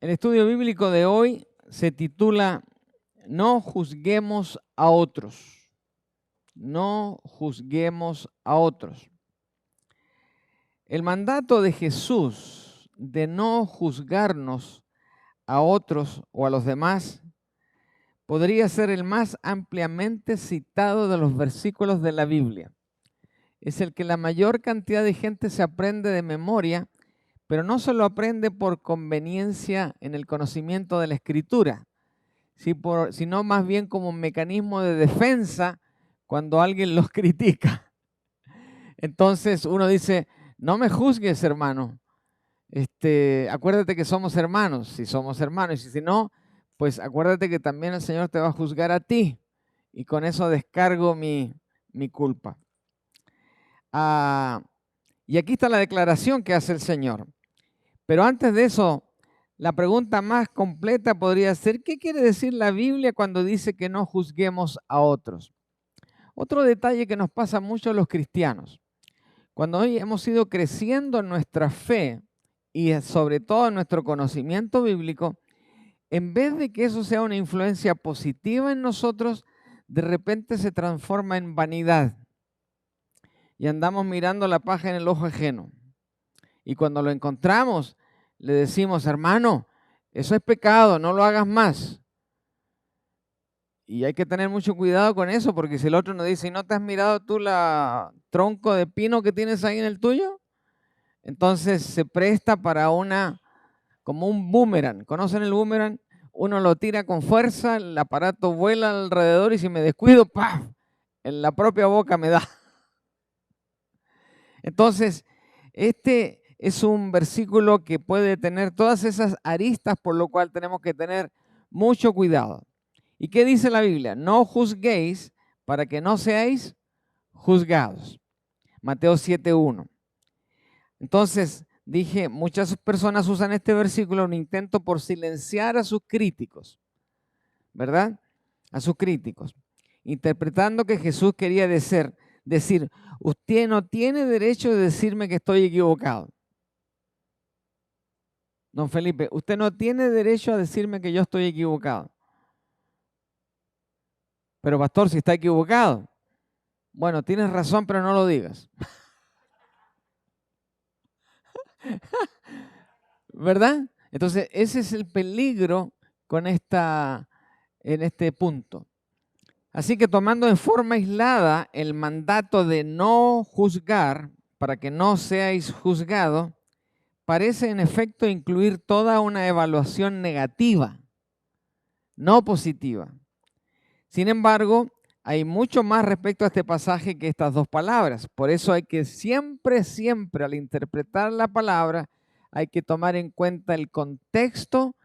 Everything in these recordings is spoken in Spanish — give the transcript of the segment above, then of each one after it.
El estudio bíblico de hoy se titula No juzguemos a otros. No juzguemos a otros. El mandato de Jesús de no juzgarnos a otros o a los demás podría ser el más ampliamente citado de los versículos de la Biblia. Es el que la mayor cantidad de gente se aprende de memoria, pero no se lo aprende por conveniencia en el conocimiento de la Escritura, sino más bien como un mecanismo de defensa cuando alguien los critica. Entonces uno dice, no me juzgues, hermano. Acuérdate que somos hermanos, si somos hermanos, y si no, pues acuérdate que también el Señor te va a juzgar a ti, y con eso descargo mi culpa. Y aquí está la declaración que hace el Señor. Pero antes de eso, la pregunta más completa podría ser, ¿qué quiere decir la Biblia cuando dice que no juzguemos a otros? Otro detalle que nos pasa mucho a los cristianos. Cuando hoy hemos ido creciendo en nuestra fe y sobre todo en nuestro conocimiento bíblico, en vez de que eso sea una influencia positiva en nosotros, de repente se transforma en vanidad. Y andamos mirando la paja en el ojo ajeno. Y cuando lo encontramos, le decimos, hermano, eso es pecado, no lo hagas más. Y hay que tener mucho cuidado con eso, porque si el otro nos dice, ¿no te has mirado tú la tronco de pino que tienes ahí en el tuyo? Entonces se presta para como un boomerang. ¿Conocen el boomerang? Uno lo tira con fuerza, el aparato vuela alrededor y si me descuido, ¡paf!, en la propia boca me da. Entonces, este es un versículo que puede tener todas esas aristas, por lo cual tenemos que tener mucho cuidado. ¿Y qué dice la Biblia? No juzguéis para que no seáis juzgados. Mateo 7:1. Entonces, dije, muchas personas usan este versículo en un intento por silenciar a sus críticos, ¿verdad? A sus críticos, interpretando que Jesús quería decir, usted no tiene derecho de decirme que estoy equivocado. Don Felipe, usted no tiene derecho a decirme que yo estoy equivocado. Pero pastor, si está equivocado. Bueno, tienes razón, pero no lo digas. ¿Verdad? Entonces, ese es el peligro en este punto. Así que tomando en forma aislada el mandato de no juzgar, para que no seáis juzgados, parece en efecto incluir toda una evaluación negativa, no positiva. Sin embargo, hay mucho más respecto a este pasaje que estas dos palabras. Por eso hay que siempre al interpretar la palabra, hay que tomar en cuenta el contexto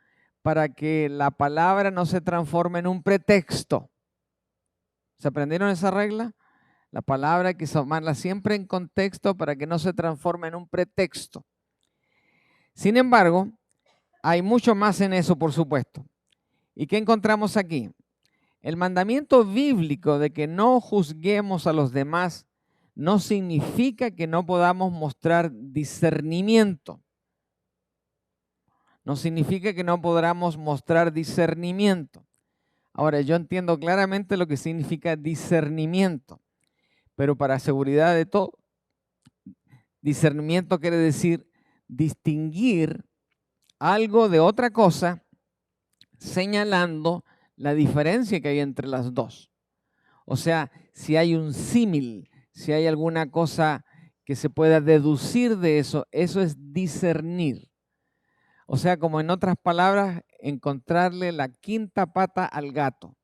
para que la palabra no se transforme en un pretexto. ¿Se aprendieron esa regla? La palabra hay que tomarla siempre en contexto para que no se transforme en un pretexto. Sin embargo, hay mucho más en eso, por supuesto. ¿Y qué encontramos aquí? El mandamiento bíblico de que no juzguemos a los demás no significa que no podamos mostrar discernimiento. No significa que no podamos mostrar discernimiento. Ahora, yo entiendo claramente lo que significa discernimiento, pero para seguridad de todo, discernimiento quiere decir distinguir algo de otra cosa, señalando la diferencia que hay entre las dos. O sea, si hay un símil, si hay alguna cosa que se pueda deducir de eso, eso es discernir. O sea, como en otras palabras, encontrarle la quinta pata al gato.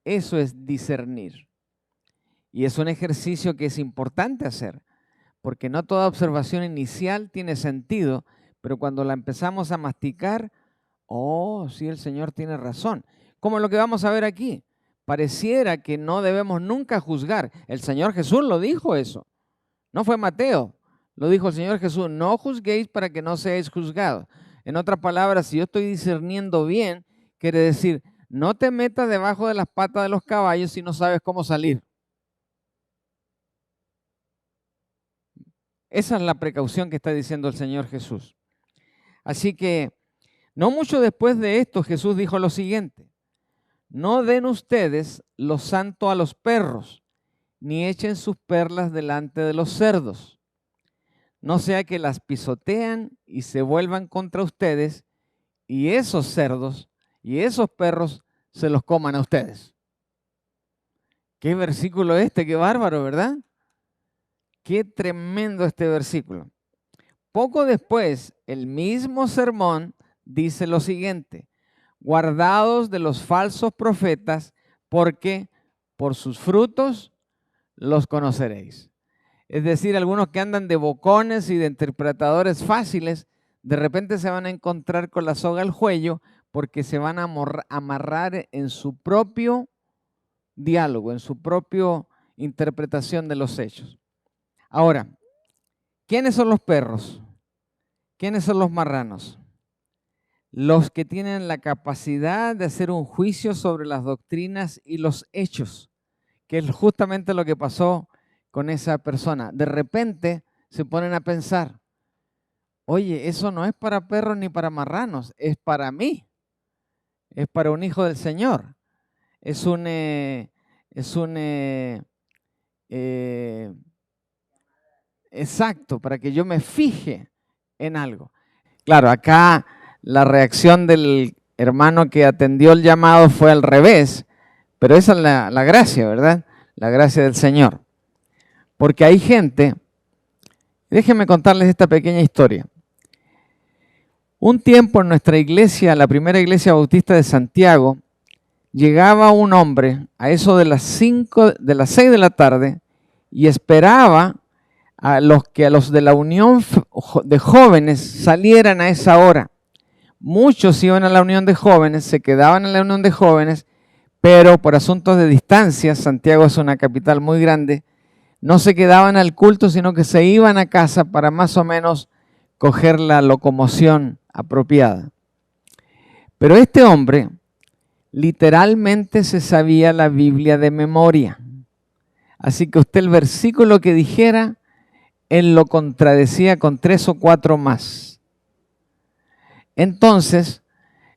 Eso es discernir. Y es un ejercicio que es importante hacer, porque no toda observación inicial tiene sentido, pero cuando la empezamos a masticar, oh, sí, el Señor tiene razón. Como lo que vamos a ver aquí. Pareciera que no debemos nunca juzgar. El Señor Jesús lo dijo eso. No fue Mateo. Lo dijo el Señor Jesús. No juzguéis para que no seáis juzgados. En otras palabras, si yo estoy discerniendo bien, quiere decir, no te metas debajo de las patas de los caballos si no sabes cómo salir. Esa es la precaución que está diciendo el Señor Jesús. Así que, no mucho después de esto, Jesús dijo lo siguiente: no den ustedes lo santo a los perros, ni echen sus perlas delante de los cerdos, no sea que las pisotean y se vuelvan contra ustedes, y esos cerdos y esos perros se los coman a ustedes. Qué versículo este, qué bárbaro, ¿verdad? Qué tremendo este versículo. Poco después, el mismo sermón dice lo siguiente: guardaos de los falsos profetas, porque por sus frutos los conoceréis. Es decir, algunos que andan de bocones y de interpretadores fáciles, de repente se van a encontrar con la soga al cuello porque se van a amarrar en su propio diálogo, en su propia interpretación de los hechos. Ahora, ¿quiénes son los perros? ¿Quiénes son los marranos? Los que tienen la capacidad de hacer un juicio sobre las doctrinas y los hechos, que es justamente lo que pasó con esa persona. De repente se ponen a pensar, oye, eso no es para perros ni para marranos, es para mí, es para un hijo del Señor, exacto, para que yo me fije en algo. Claro, acá la reacción del hermano que atendió el llamado fue al revés, pero esa es la gracia, ¿verdad? La gracia del Señor. Porque hay gente, déjenme contarles esta pequeña historia. Un tiempo en nuestra iglesia, la primera iglesia bautista de Santiago, llegaba un hombre a eso de las 6 de la tarde y esperaba a los de la unión de jóvenes salieran a esa hora. Muchos iban a la unión de jóvenes, se quedaban en la unión de jóvenes, pero por asuntos de distancia, Santiago es una capital muy grande, no se quedaban al culto, sino que se iban a casa para más o menos coger la locomoción apropiada. Pero este hombre literalmente se sabía la Biblia de memoria. Así que usted el versículo que dijera, él lo contradecía con 3 o 4 más. Entonces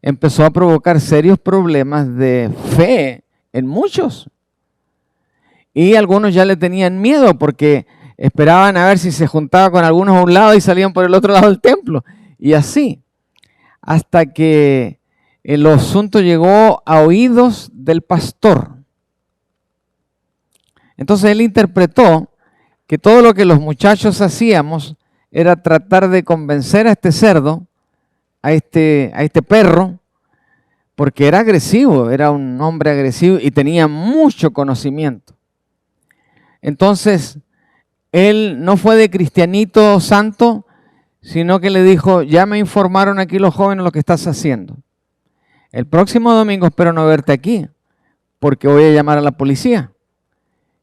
empezó a provocar serios problemas de fe en muchos. Y algunos ya le tenían miedo porque esperaban a ver si se juntaba con algunos a un lado y salían por el otro lado del templo. Y así, hasta que el asunto llegó a oídos del pastor. Entonces él interpretó que todo lo que los muchachos hacíamos era tratar de convencer a este cerdo, a este perro, porque era agresivo, era un hombre agresivo y tenía mucho conocimiento. Entonces, él no fue de cristianito santo, sino que le dijo, ya me informaron aquí los jóvenes lo que estás haciendo. El próximo domingo espero no verte aquí, porque voy a llamar a la policía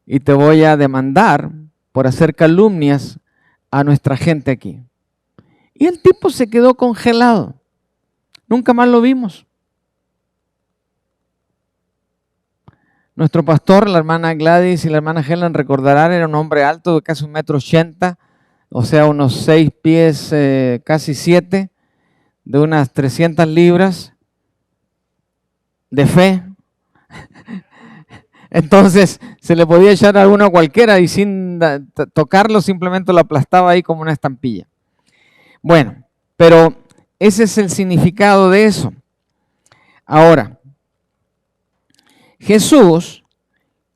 y te voy a demandar por hacer calumnias a nuestra gente aquí. Y el tipo se quedó congelado. Nunca más lo vimos. Nuestro pastor, la hermana Gladys y la hermana Helen recordarán, era un hombre alto de casi 1,80 m, o sea, unos 6 pies, casi 7, de unas 300 libras de fe. Entonces se le podía echar a uno cualquiera y sin tocarlo simplemente lo aplastaba ahí como una estampilla. Bueno, pero ese es el significado de eso. Ahora, Jesús,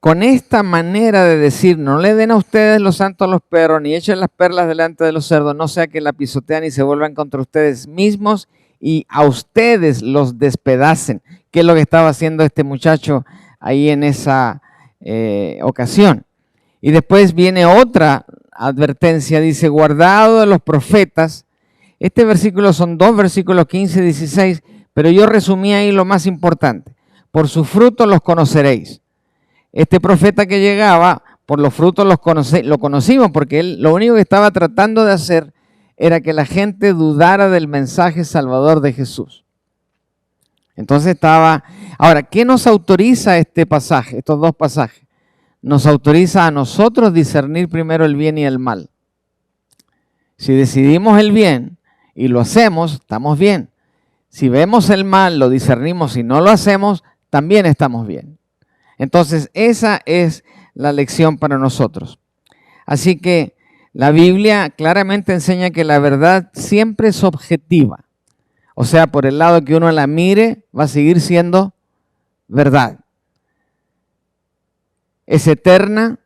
con esta manera de decir, no le den a ustedes los santos a los perros, ni echen las perlas delante de los cerdos, no sea que la pisotean y se vuelvan contra ustedes mismos y a ustedes los despedacen, que es lo que estaba haciendo este muchacho ahí en esa ocasión. Y después viene otra advertencia, dice, guardado de los profetas. Este versículo son 2 versículos 15 y 16, pero yo resumí ahí lo más importante. Por sus frutos los conoceréis. Este profeta que llegaba, por los frutos lo conocimos, porque él lo único que estaba tratando de hacer era que la gente dudara del mensaje salvador de Jesús. Entonces estaba... Ahora, ¿qué nos autoriza este pasaje, estos dos pasajes? Nos autoriza a nosotros discernir primero el bien y el mal. Si decidimos el bien y lo hacemos, estamos bien. Si vemos el mal, lo discernimos y no lo hacemos, también estamos bien. Entonces, esa es la lección para nosotros. Así que la Biblia claramente enseña que la verdad siempre es objetiva. O sea, por el lado que uno la mire, va a seguir siendo verdad. Es eterna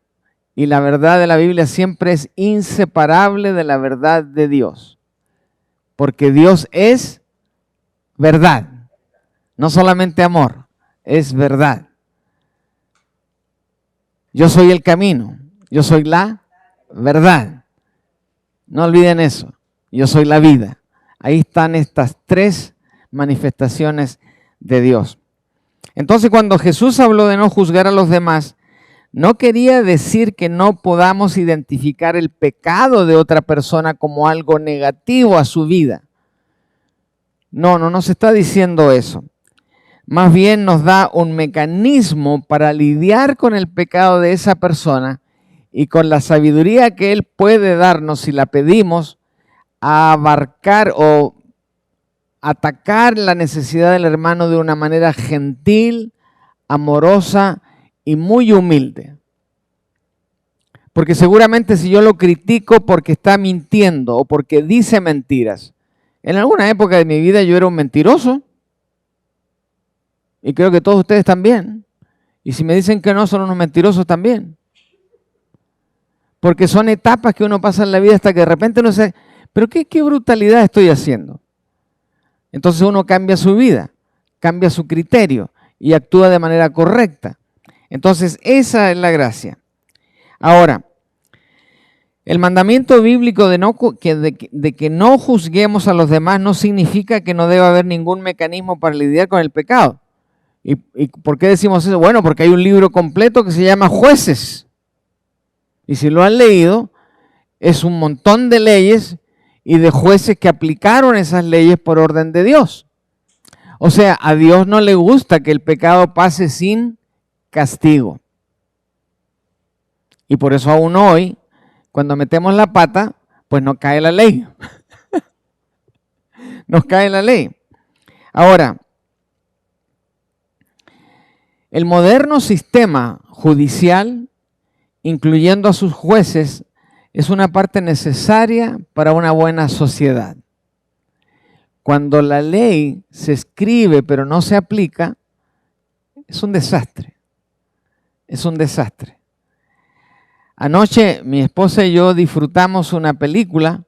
y la verdad de la Biblia siempre es inseparable de la verdad de Dios. Porque Dios es verdad. No solamente amor, es verdad. Yo soy el camino, yo soy la verdad. No olviden eso, yo soy la vida. Ahí están estas 3 manifestaciones de Dios. Entonces, cuando Jesús habló de no juzgar a los demás, no quería decir que no podamos identificar el pecado de otra persona como algo negativo a su vida. No nos está diciendo eso. Más bien nos da un mecanismo para lidiar con el pecado de esa persona y con la sabiduría que Él puede darnos si la pedimos, a abarcar o atacar la necesidad del hermano de una manera gentil, amorosa y muy humilde. Porque seguramente si yo lo critico porque está mintiendo o porque dice mentiras, en alguna época de mi vida yo era un mentiroso y creo que todos ustedes también. Y si me dicen que no, son unos mentirosos también. Porque son etapas que uno pasa en la vida hasta que de repente uno dice, pero qué brutalidad estoy haciendo. Entonces uno cambia su vida, cambia su criterio y actúa de manera correcta. Entonces esa es la gracia. Ahora, el mandamiento bíblico de que no juzguemos a los demás no significa que no deba haber ningún mecanismo para lidiar con el pecado. ¿Y por qué decimos eso? Bueno, porque hay un libro completo que se llama Jueces. Y si lo han leído, es un montón de leyes y de jueces que aplicaron esas leyes por orden de Dios. O sea, a Dios no le gusta que el pecado pase sin castigo. Y por eso aún hoy, cuando metemos la pata, pues nos cae la ley. Nos cae la ley. Ahora, el moderno sistema judicial, incluyendo a sus jueces, es una parte necesaria para una buena sociedad. Cuando la ley se escribe pero no se aplica, es un desastre. Es un desastre. Anoche mi esposa y yo disfrutamos una película,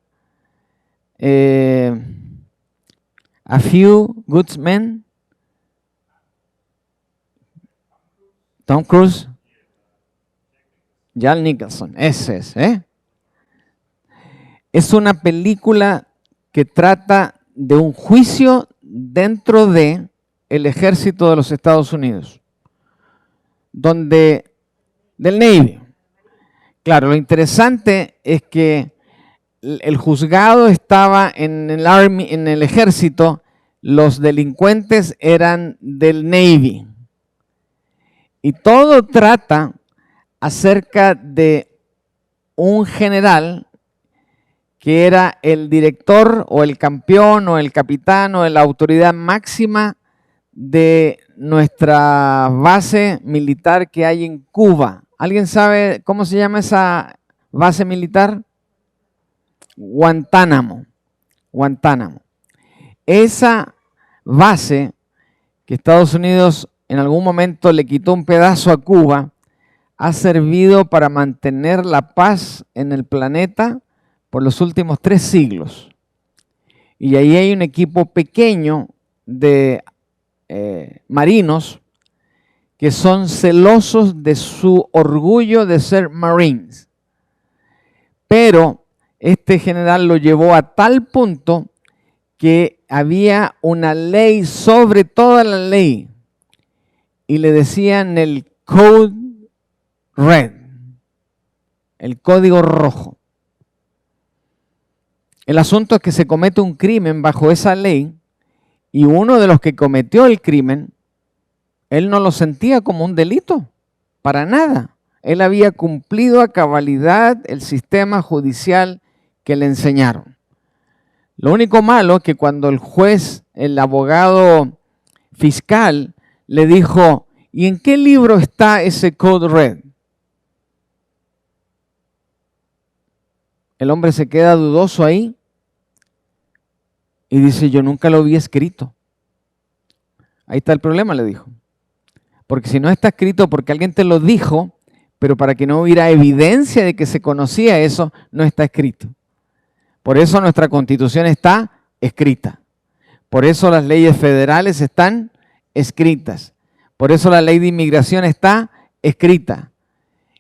A Few Good Men, Tom Cruise, Jack Nicholson, ese es, Es una película que trata de un juicio dentro del ejército de los Estados Unidos, del Navy. Claro, lo interesante es que el juzgado estaba en el ejército, los delincuentes eran del Navy. Y todo trata acerca de un general que era el director o el campeón o el capitán o la autoridad máxima de nuestra base militar que hay en Cuba. ¿Alguien sabe cómo se llama esa base militar? Guantánamo. Guantánamo. Esa base que Estados Unidos en algún momento le quitó un pedazo a Cuba, ha servido para mantener la paz en el planeta por los últimos 3 siglos. Y ahí hay un equipo pequeño de marinos que son celosos de su orgullo de ser Marines. Pero este general lo llevó a tal punto que había una ley sobre toda la ley y le decían el Code Red, el código rojo. El asunto es que se comete un crimen bajo esa ley y uno de los que cometió el crimen, él no lo sentía como un delito, para nada. Él había cumplido a cabalidad el sistema judicial que le enseñaron. Lo único malo es que cuando el juez, el abogado fiscal, le dijo, ¿y en qué libro está ese Code Red? El hombre se queda dudoso ahí y dice, yo nunca lo vi escrito. Ahí está el problema, le dijo. Porque si no está escrito porque alguien te lo dijo, pero para que no hubiera evidencia de que se conocía eso, no está escrito. Por eso nuestra Constitución está escrita. Por eso las leyes federales están escritas. Por eso la ley de inmigración está escrita.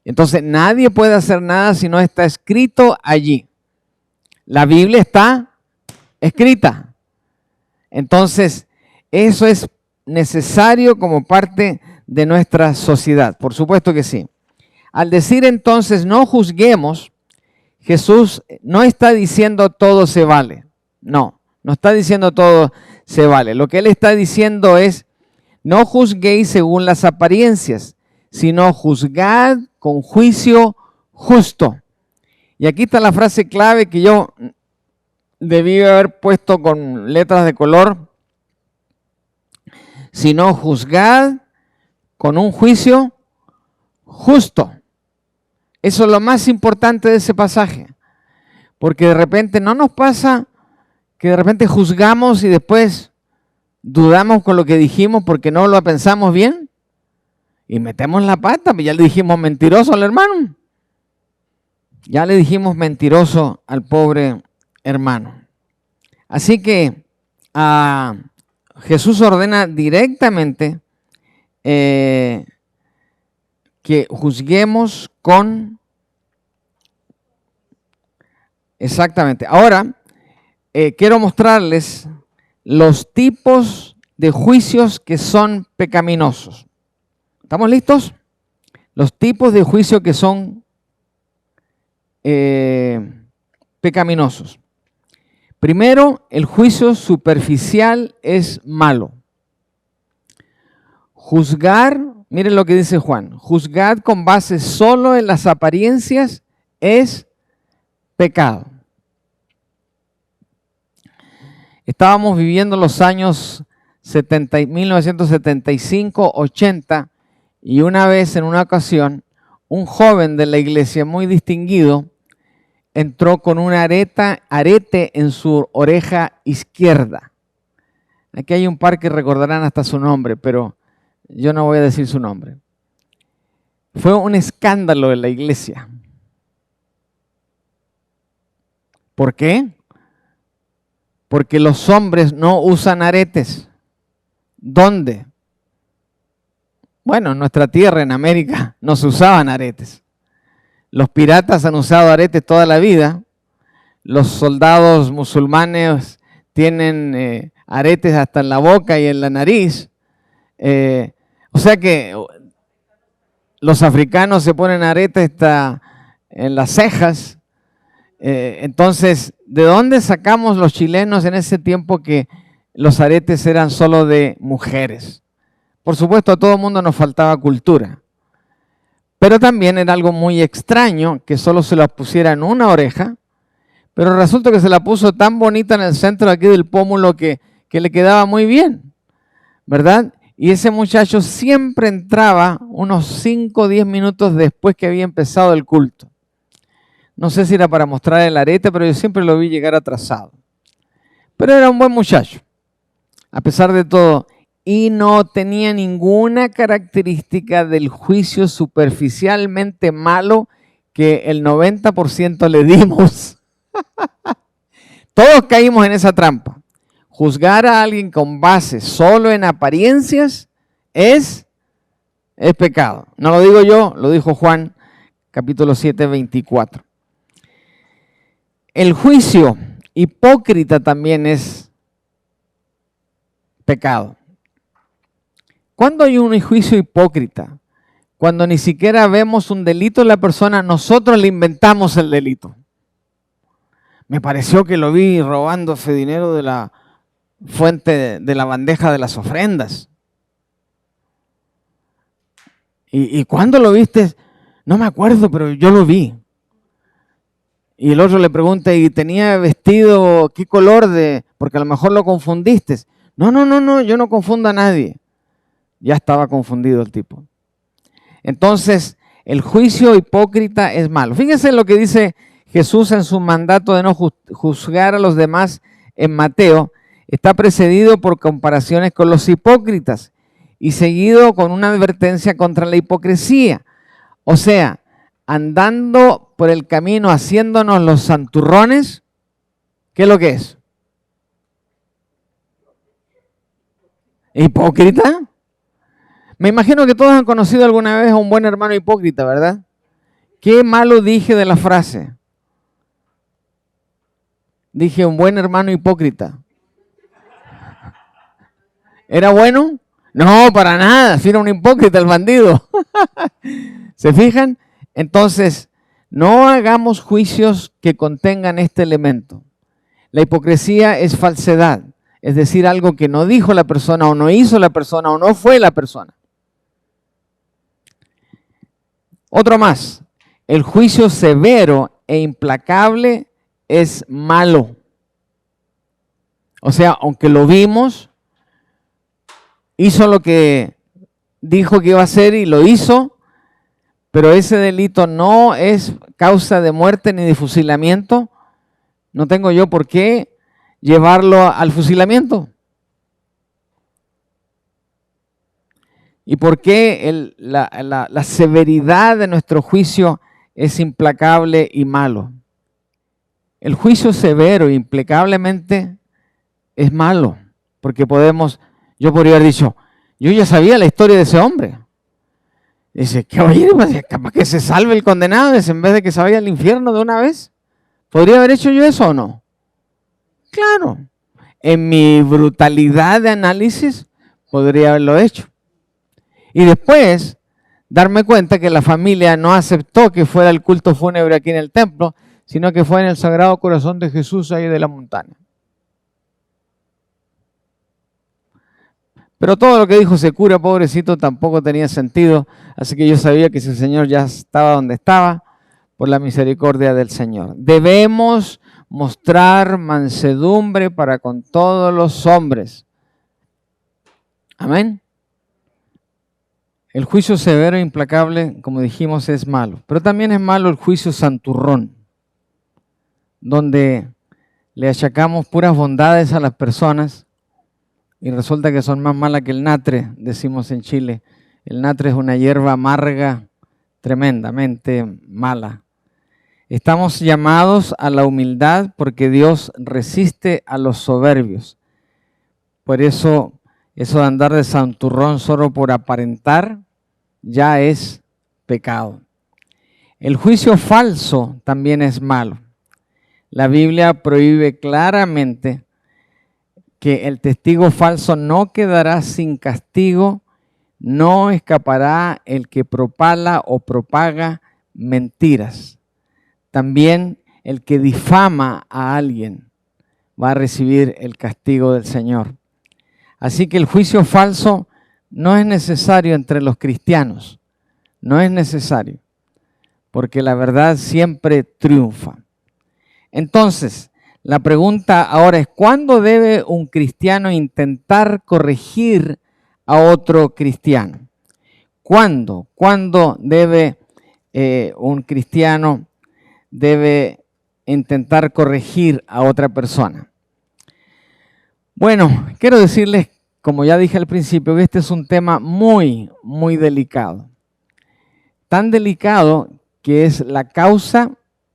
Entonces nadie puede hacer nada si no está escrito allí. La Biblia está escrita. Entonces eso es necesario como parte de nuestra sociedad. Por supuesto que sí. Al decir entonces no juzguemos, Jesús no está diciendo todo se vale. No, no está diciendo todo se vale. Lo que Él está diciendo es no juzguéis según las apariencias, sino juzgad con juicio justo. Y aquí está la frase clave que yo debí haber puesto con letras de color. Sino juzgad con un juicio justo. Eso es lo más importante de ese pasaje. Porque de repente no nos pasa que de repente juzgamos y después dudamos con lo que dijimos porque no lo pensamos bien y metemos la pata, ya le dijimos mentiroso al hermano. Ya le dijimos mentiroso al pobre hermano. Así que Jesús ordena directamente que juzguemos con... Exactamente. Ahora, quiero mostrarles los tipos de juicios que son pecaminosos. ¿Estamos listos? Los tipos de juicio que son pecaminosos. Primero, el juicio superficial es malo. Juzgar, miren lo que dice Juan, juzgar con base solo en las apariencias es pecado. Estábamos viviendo los años 1975, 80, y una vez, en una ocasión, un joven de la iglesia muy distinguido entró con un arete en su oreja izquierda. Aquí hay un par que recordarán hasta su nombre, pero yo no voy a decir su nombre. Fue un escándalo en la iglesia. ¿Por qué? Porque los hombres no usan aretes. ¿Dónde? Bueno, en nuestra tierra, en América, no se usaban aretes. Los piratas han usado aretes toda la vida. Los soldados musulmanes tienen aretes hasta en la boca y en la nariz. O sea que los africanos se ponen aretes hasta en las cejas. Entonces, ¿de dónde sacamos los chilenos en ese tiempo que los aretes eran solo de mujeres? Por supuesto, a todo el mundo nos faltaba cultura. Pero también era algo muy extraño que solo se la pusiera en una oreja, pero resulta que se la puso tan bonita en el centro aquí del pómulo que le quedaba muy bien, ¿verdad? Y ese muchacho siempre entraba unos 5 o 10 minutos después que había empezado el culto. No sé si era para mostrar el arete, pero yo siempre lo vi llegar atrasado. Pero era un buen muchacho, a pesar de todo. Y no tenía ninguna característica del juicio superficialmente malo que el 90% le dimos. Todos caímos en esa trampa. Juzgar a alguien con base solo en apariencias es pecado. No lo digo yo, lo dijo Juan, capítulo 7, 24. El juicio hipócrita también es pecado. ¿Cuándo hay un juicio hipócrita? Cuando ni siquiera vemos un delito en la persona, nosotros le inventamos el delito. Me pareció que lo vi robando ese dinero de la fuente de la bandeja de las ofrendas. ¿Y cuándo lo viste? No me acuerdo, pero yo lo vi. Y el otro le pregunta, ¿y tenía vestido qué color de? Porque a lo mejor lo confundiste. No, yo no confundo a nadie. Ya estaba confundido el tipo. Entonces, el juicio hipócrita es malo. Fíjense lo que dice Jesús en su mandato de no juzgar a los demás en Mateo. Está precedido por comparaciones con los hipócritas y seguido con una advertencia contra la hipocresía. O sea, andando por el camino haciéndonos los santurrones, ¿qué es lo que es? ¿Hipócrita? Me imagino que todos han conocido alguna vez a un buen hermano hipócrita, ¿verdad? ¿Qué malo dije de la frase? Dije un buen hermano hipócrita. ¿Era bueno? No, para nada, si era un hipócrita el bandido. ¿Se fijan? Entonces, no hagamos juicios que contengan este elemento. La hipocresía es falsedad, es decir, algo que no dijo la persona o no hizo la persona o no fue la persona. Otro más, el juicio severo e implacable es malo. O sea, aunque lo vimos, hizo lo que dijo que iba a hacer y lo hizo, pero ese delito no es causa de muerte ni de fusilamiento, no tengo yo por qué llevarlo al fusilamiento. ¿Y por qué la severidad de nuestro juicio es implacable y malo? El juicio severo implacablemente es malo, porque yo podría haber dicho, yo ya sabía la historia de ese hombre. Dice, caballero, capaz que se salve el condenado en vez de que se vaya al infierno de una vez. ¿Podría haber hecho yo eso o no? Claro, en mi brutalidad de análisis podría haberlo hecho. Y después darme cuenta que la familia no aceptó que fuera el culto fúnebre aquí en el templo, sino que fue en el Sagrado Corazón de Jesús ahí de la montaña. Pero todo lo que dijo ese cura, pobrecito, tampoco tenía sentido, así que yo sabía que ese señor ya estaba donde estaba por la misericordia del Señor. Debemos mostrar mansedumbre para con todos los hombres. Amén. El juicio severo e implacable, como dijimos, es malo. Pero también es malo el juicio santurrón, donde le achacamos puras bondades a las personas y resulta que son más malas que el natre, decimos en Chile. El natre es una hierba amarga, tremendamente mala. Estamos llamados a la humildad porque Dios resiste a los soberbios. Por eso de andar de santurrón solo por aparentar ya es pecado. El juicio falso también es malo. La Biblia prohíbe claramente que el testigo falso no quedará sin castigo, no escapará el que propala o propaga mentiras. También el que difama a alguien va a recibir el castigo del Señor. Así que el juicio falso no es necesario entre los cristianos. No es necesario, porque la verdad siempre triunfa. Entonces, la pregunta ahora es, ¿cuándo debe un cristiano intentar corregir a otro cristiano? ¿Cuándo? ¿Cuándo debe un cristiano intentar corregir a otra persona? Bueno, quiero decirles, como ya dije al principio, que este es un tema muy, muy delicado. Tan delicado que es la causa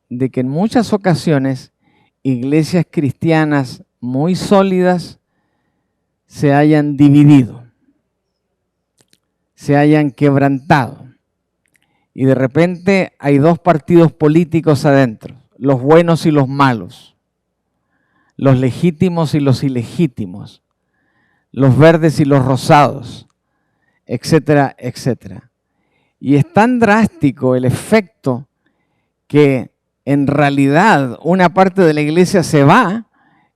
de que en muchas ocasiones iglesias cristianas muy sólidas se hayan dividido, se hayan quebrantado. Y de repente hay dos partidos políticos adentro, los buenos y los malos, los legítimos y los ilegítimos, los verdes y los rosados, etcétera, etcétera. Y es tan drástico el efecto que en realidad una parte de la iglesia se va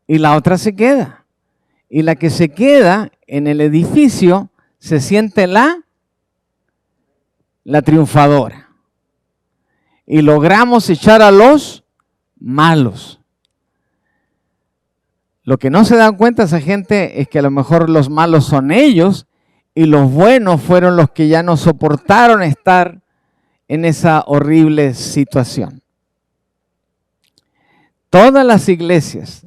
y la otra se queda. Y la que se queda en el edificio se siente la triunfadora. Y logramos echar a los malos. Lo que no se dan cuenta esa gente es que a lo mejor los malos son ellos y los buenos fueron los que ya no soportaron estar en esa horrible situación. Todas las iglesias,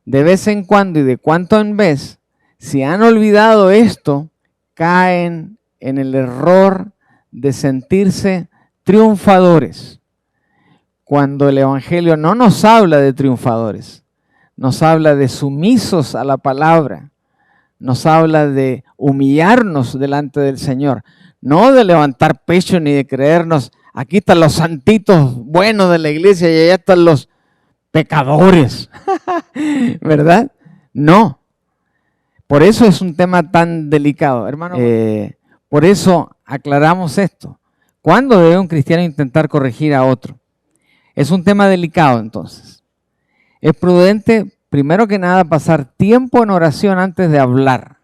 de vez en cuando y de cuando en vez, si han olvidado esto, caen en el error de sentirse triunfadores. Cuando el Evangelio no nos habla de triunfadores, nos habla de sumisos a la palabra, nos habla de humillarnos delante del Señor, no de levantar pecho ni de creernos, aquí están los santitos buenos de la iglesia y allá están los pecadores, ¿verdad? No. Por eso es un tema tan delicado, hermano. Por eso aclaramos esto. ¿Cuándo debe un cristiano intentar corregir a otro? Es un tema delicado, entonces. Es prudente, primero que nada, pasar tiempo en oración antes de hablar.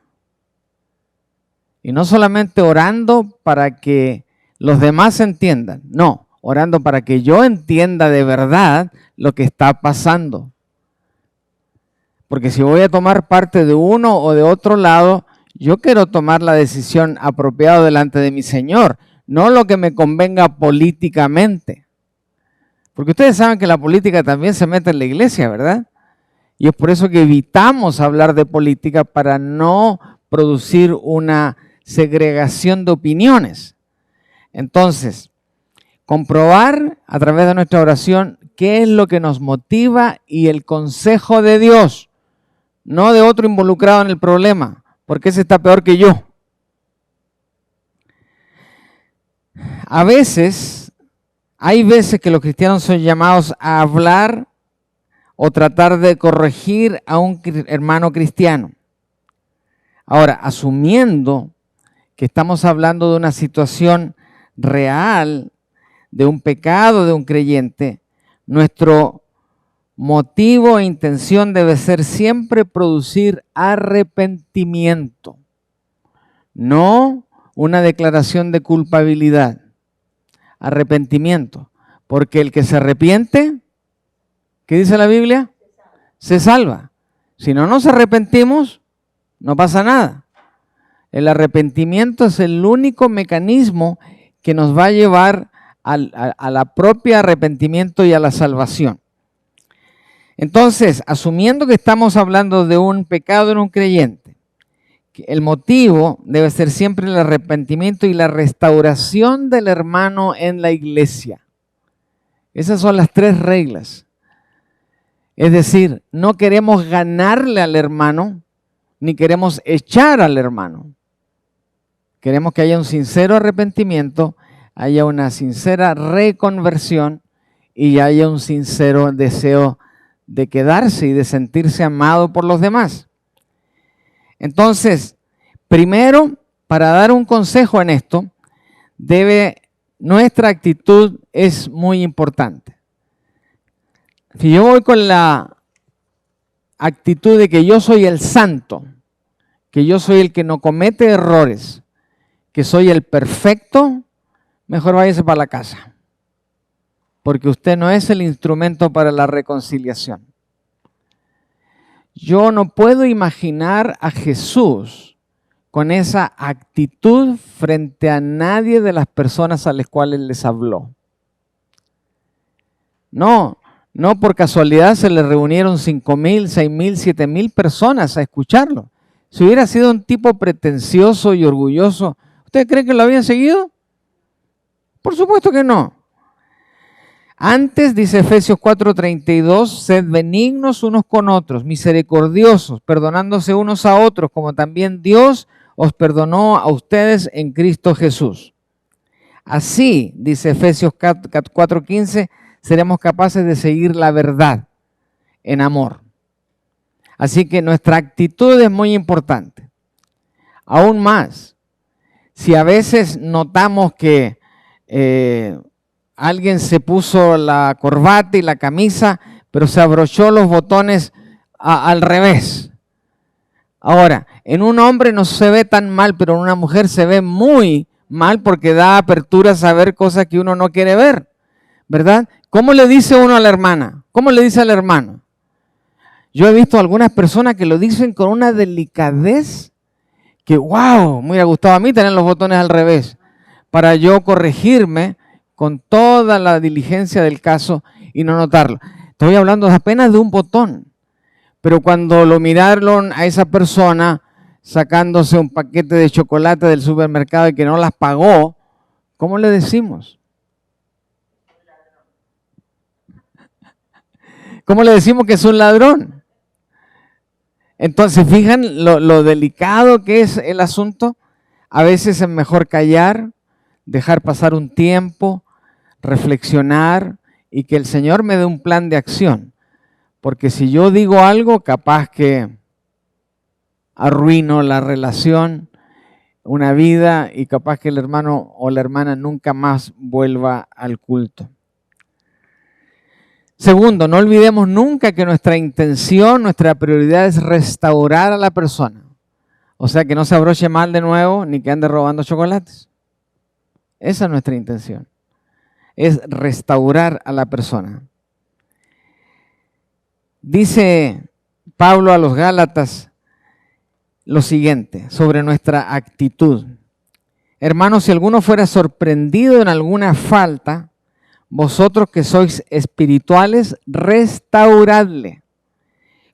Y no solamente orando para que los demás entiendan, no, orando para que yo entienda de verdad lo que está pasando. Porque si voy a tomar parte de uno o de otro lado, yo quiero tomar la decisión apropiada delante de mi Señor, no lo que me convenga políticamente. Porque ustedes saben que la política también se mete en la iglesia, ¿verdad? Y es por eso que evitamos hablar de política para no producir una segregación de opiniones. Entonces, comprobar a través de nuestra oración qué es lo que nos motiva y el consejo de Dios, no de otro involucrado en el problema, porque ese está peor que yo. Hay veces que los cristianos son llamados a hablar o tratar de corregir a un hermano cristiano. Ahora, asumiendo que estamos hablando de una situación real, de un pecado de un creyente, nuestro motivo e intención debe ser siempre producir arrepentimiento, no una declaración de culpabilidad. Arrepentimiento, porque el que se arrepiente, ¿qué dice la Biblia? Se salva. Si no nos arrepentimos, no pasa nada. El arrepentimiento es el único mecanismo que nos va a llevar a la propia arrepentimiento y a la salvación. Entonces, asumiendo que estamos hablando de un pecado en un creyente, el motivo debe ser siempre el arrepentimiento y la restauración del hermano en la iglesia. Esas son las 3 reglas. Es decir, no queremos ganarle al hermano, ni queremos echar al hermano. Queremos que haya un sincero arrepentimiento, haya una sincera reconversión y haya un sincero deseo de quedarse y de sentirse amado por los demás. Entonces, primero, para dar un consejo en esto, nuestra actitud es muy importante. Si yo voy con la actitud de que yo soy el santo que yo soy el que no comete errores, que soy el perfecto, mejor váyase para la casa. Porque usted no es el instrumento para la reconciliación. Yo no puedo imaginar a Jesús con esa actitud frente a nadie de las personas a las cuales les habló. No por casualidad se le reunieron 5,000, 6,000, 7,000 personas a escucharlo. Si hubiera sido un tipo pretencioso y orgulloso, ¿ustedes creen que lo habían seguido? Por supuesto que no. Antes, dice Efesios 4:32, sed benignos unos con otros, misericordiosos, perdonándose unos a otros, como también Dios os perdonó a ustedes en Cristo Jesús. Así, dice Efesios 4:15, seremos capaces de seguir la verdad en amor. Así que nuestra actitud es muy importante. Aún más, si a veces notamos que alguien se puso la corbata y la camisa, pero se abrochó los botones al revés. Ahora, en un hombre no se ve tan mal, pero en una mujer se ve muy mal porque da aperturas a ver cosas que uno no quiere ver, ¿verdad? ¿Cómo le dice uno a la hermana? ¿Cómo le dice al hermano? Yo he visto algunas personas que lo dicen con una delicadez que, wow, me hubiera gustado a mí tener los botones al revés para yo corregirme con toda la diligencia del caso y no notarlo. Estoy hablando apenas de un botón, pero cuando lo miraron a esa persona sacándose un paquete de chocolate del supermercado y que no las pagó, ¿cómo le decimos? ¿Cómo le decimos que es un ladrón? Entonces, fijan lo delicado que es el asunto. A veces es mejor callar, dejar pasar un tiempo, reflexionar y que el Señor me dé un plan de acción. Porque si yo digo algo, capaz que arruino la relación, una vida y capaz que el hermano o la hermana nunca más vuelva al culto. Segundo, no olvidemos nunca que nuestra intención, nuestra prioridad es restaurar a la persona. O sea, que no se abroche mal de nuevo ni que ande robando chocolates. Esa es nuestra intención. Es restaurar a la persona. Dice Pablo a los Gálatas lo siguiente sobre nuestra actitud. Hermanos, si alguno fuera sorprendido en alguna falta, vosotros que sois espirituales, restauradle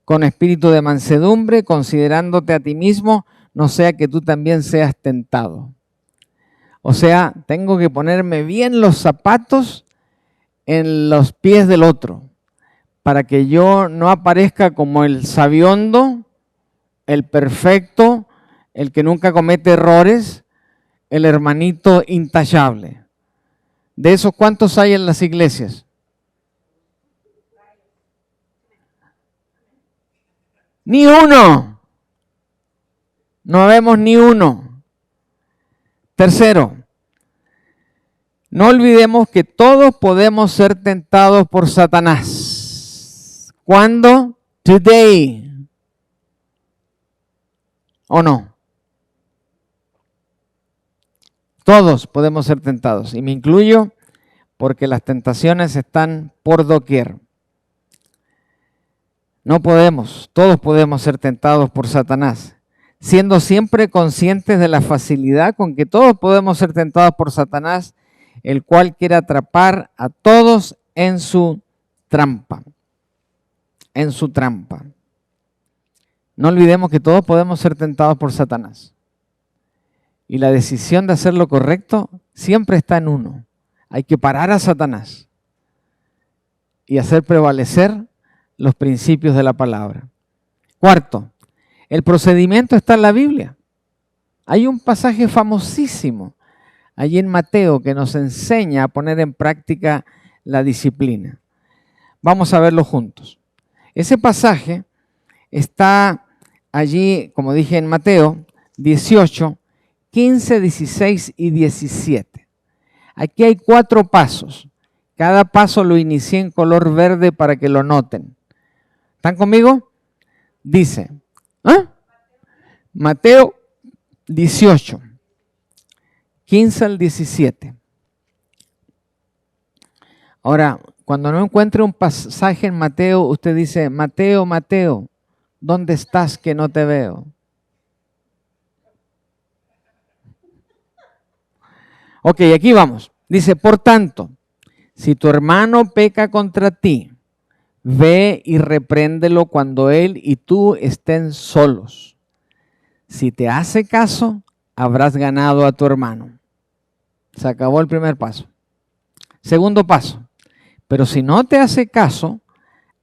con espíritu de mansedumbre, considerándote a ti mismo, no sea que tú también seas tentado. O sea, tengo que ponerme bien los zapatos en los pies del otro, para que yo no aparezca como el sabiondo, el perfecto, el que nunca comete errores, el hermanito intachable. ¿De esos cuántos hay en las iglesias? Ni uno. No vemos ni uno. Tercero, no olvidemos que todos podemos ser tentados por Satanás. ¿Cuándo? Today. ¿O no? Todos podemos ser tentados, y me incluyo porque las tentaciones están por doquier. No podemos, todos podemos ser tentados por Satanás, siendo siempre conscientes de la facilidad con que todos podemos ser tentados por Satanás, el cual quiere atrapar a todos en su trampa. En su trampa. No olvidemos que todos podemos ser tentados por Satanás. Y la decisión de hacer lo correcto siempre está en uno. Hay que parar a Satanás y hacer prevalecer los principios de la palabra. Cuarto, el procedimiento está en la Biblia. Hay un pasaje famosísimo allí en Mateo que nos enseña a poner en práctica la disciplina. Vamos a verlo juntos. Ese pasaje está allí, como dije, en Mateo 18, 15, 16 y 17. Aquí hay 4 pasos. Cada paso lo inicié en color verde para que lo noten. ¿Están conmigo? Dice, Mateo 18, 15 al 17. Ahora, cuando no encuentre un pasaje en Mateo, usted dice, Mateo, Mateo, ¿dónde estás que no te veo? Ok, aquí vamos. Dice, por tanto, si tu hermano peca contra ti, ve y repréndelo cuando él y tú estén solos. Si te hace caso, habrás ganado a tu hermano. Se acabó el primer paso. Segundo paso. Pero si no te hace caso,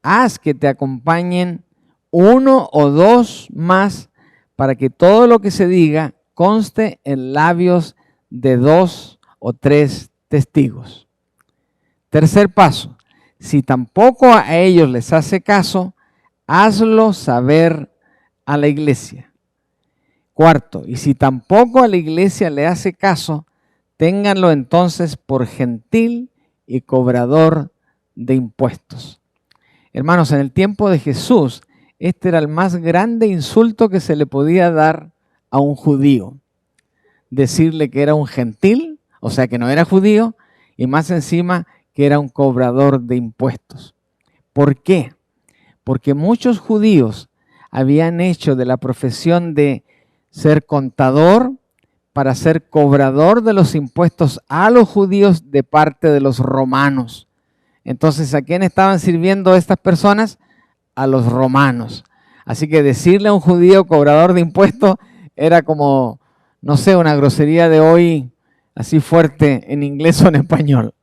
haz que te acompañen uno o dos más para que todo lo que se diga conste en labios de 2 o 3 testigos. Tercer paso. Si tampoco a ellos les hace caso, hazlo saber a la iglesia. Cuarto, y si tampoco a la iglesia le hace caso, ténganlo entonces por gentil y cobrador de impuestos. Hermanos, en el tiempo de Jesús, este era el más grande insulto que se le podía dar a un judío. Decirle que era un gentil, o sea que no era judío, y más encima que era un cobrador de impuestos. ¿Por qué? Porque muchos judíos habían hecho de la profesión de ser contador para ser cobrador de los impuestos a los judíos de parte de los romanos. Entonces, ¿a quién estaban sirviendo estas personas? A los romanos. Así que decirle a un judío cobrador de impuestos era como, no sé, una grosería de hoy así fuerte en inglés o en español.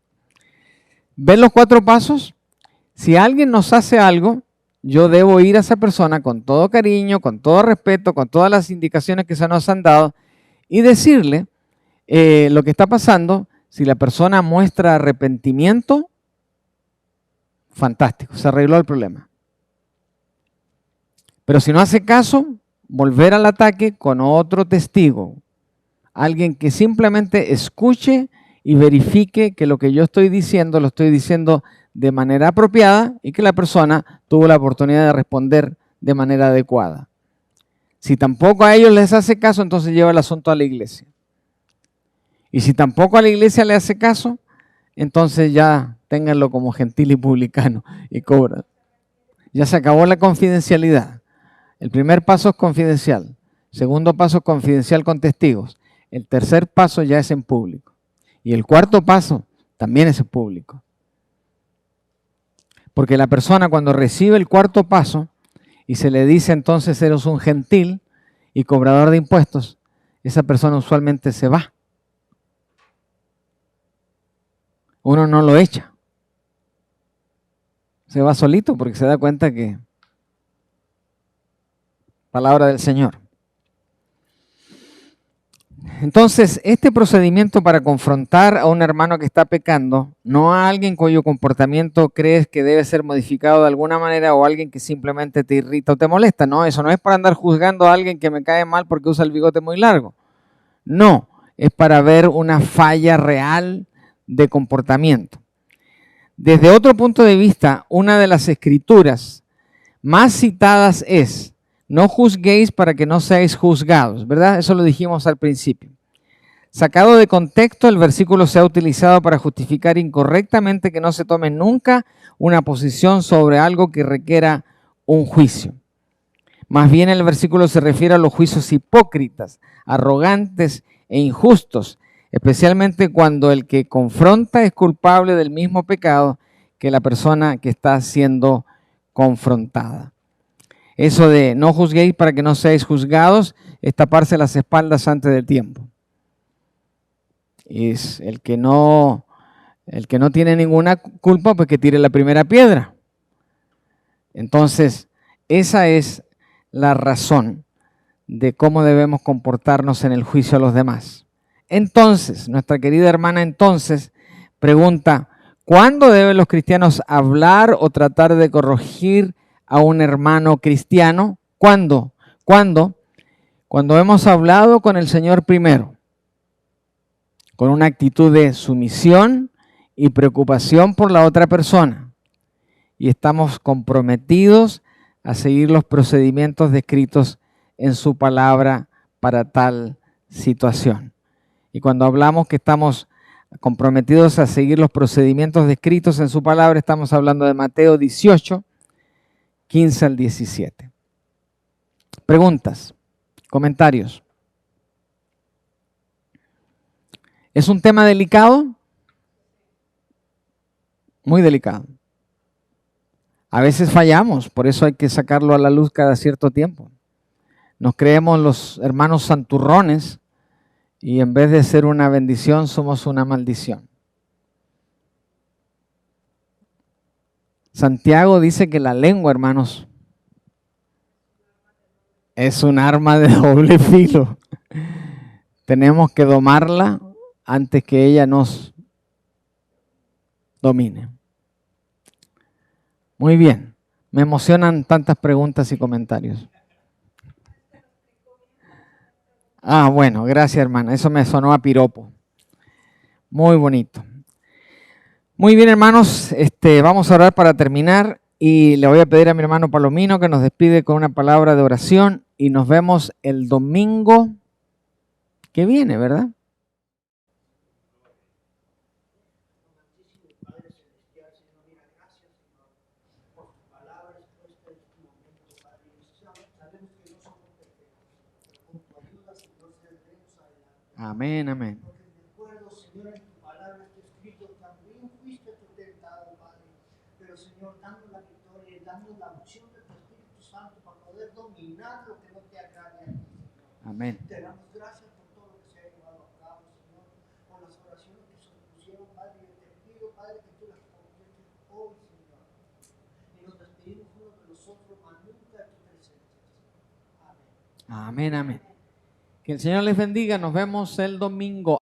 ¿Ven los 4 pasos? Si alguien nos hace algo, yo debo ir a esa persona con todo cariño, con todo respeto, con todas las indicaciones que se nos han dado y decirle lo que está pasando. Si la persona muestra arrepentimiento, fantástico, se arregló el problema. Pero si no hace caso, volver al ataque con otro testigo. Alguien que simplemente escuche y verifique que lo que yo estoy diciendo, lo estoy diciendo de manera apropiada y que la persona tuvo la oportunidad de responder de manera adecuada. Si tampoco a ellos les hace caso, entonces lleva el asunto a la iglesia. Y si tampoco a la iglesia le hace caso, entonces ya ténganlo como gentil y publicano y cobran. Ya se acabó la confidencialidad. El primer paso es confidencial. Segundo paso es confidencial con testigos. El tercer paso ya es en público. Y el cuarto paso también es en público. Porque la persona cuando recibe el cuarto paso y se le dice entonces eres un gentil y cobrador de impuestos, esa persona usualmente se va. Uno no lo echa. Se va solito porque se da cuenta que palabra del Señor. Entonces, este procedimiento para confrontar a un hermano que está pecando, no a alguien cuyo comportamiento crees que debe ser modificado de alguna manera o a alguien que simplemente te irrita o te molesta. No, eso no es para andar juzgando a alguien que me cae mal porque usa el bigote muy largo. No, es para ver una falla real de comportamiento. Desde otro punto de vista, una de las escrituras más citadas es: no juzguéis para que no seáis juzgados, ¿verdad? Eso lo dijimos al principio. Sacado de contexto, el versículo se ha utilizado para justificar incorrectamente que no se tome nunca una posición sobre algo que requiera un juicio. Más bien el versículo se refiere a los juicios hipócritas, arrogantes e injustos, especialmente cuando el que confronta es culpable del mismo pecado que la persona que está siendo confrontada. Eso de no juzguéis para que no seáis juzgados es taparse las espaldas antes del tiempo. Es el que no tiene ninguna culpa, pues que tire la primera piedra. Entonces, esa es la razón de cómo debemos comportarnos en el juicio a los demás. Entonces, nuestra querida hermana pregunta, ¿cuándo deben los cristianos hablar o tratar de corregir a un hermano cristiano? ¿Cuándo? Cuando hemos hablado con el Señor primero, con una actitud de sumisión y preocupación por la otra persona, y estamos comprometidos a seguir los procedimientos descritos en su palabra para tal situación. Y cuando hablamos que estamos comprometidos a seguir los procedimientos descritos en su palabra, estamos hablando de Mateo 18, 15 al 17. Preguntas, comentarios. ¿Es un tema delicado? Muy delicado. A veces fallamos, por eso hay que sacarlo a la luz cada cierto tiempo. Nos creemos los hermanos santurrones y en vez de ser una bendición somos una maldición. Santiago dice que la lengua, hermanos, es un arma de doble filo. Tenemos que domarla antes que ella nos domine. Muy bien, me emocionan tantas preguntas y comentarios. Bueno, gracias hermana, eso me sonó a piropo. Muy bonito. Muy bien hermanos, vamos a orar para terminar y le voy a pedir a mi hermano Palomino que nos despide con una palabra de oración y nos vemos el domingo que viene, ¿verdad? Amén, amén. Porque recuerdo, Señor, en tu palabra está escrito, también fuiste tú tentado, Padre, pero Señor, dando la victoria y dando la unción de tu Espíritu Santo para poder dominar lo que no te agrade a ti, Señor. Amén. Te damos gracias por todo lo que se ha llevado a cabo, Señor, por las oraciones que se pusieron, Padre, y te pido, Padre, que tú las contestes hoy, Señor. Y nos despedimos uno de los otros, mas nunca de tu presencia, Señor. Amén. Amén, amén. Que el Señor les bendiga. Nos vemos el domingo.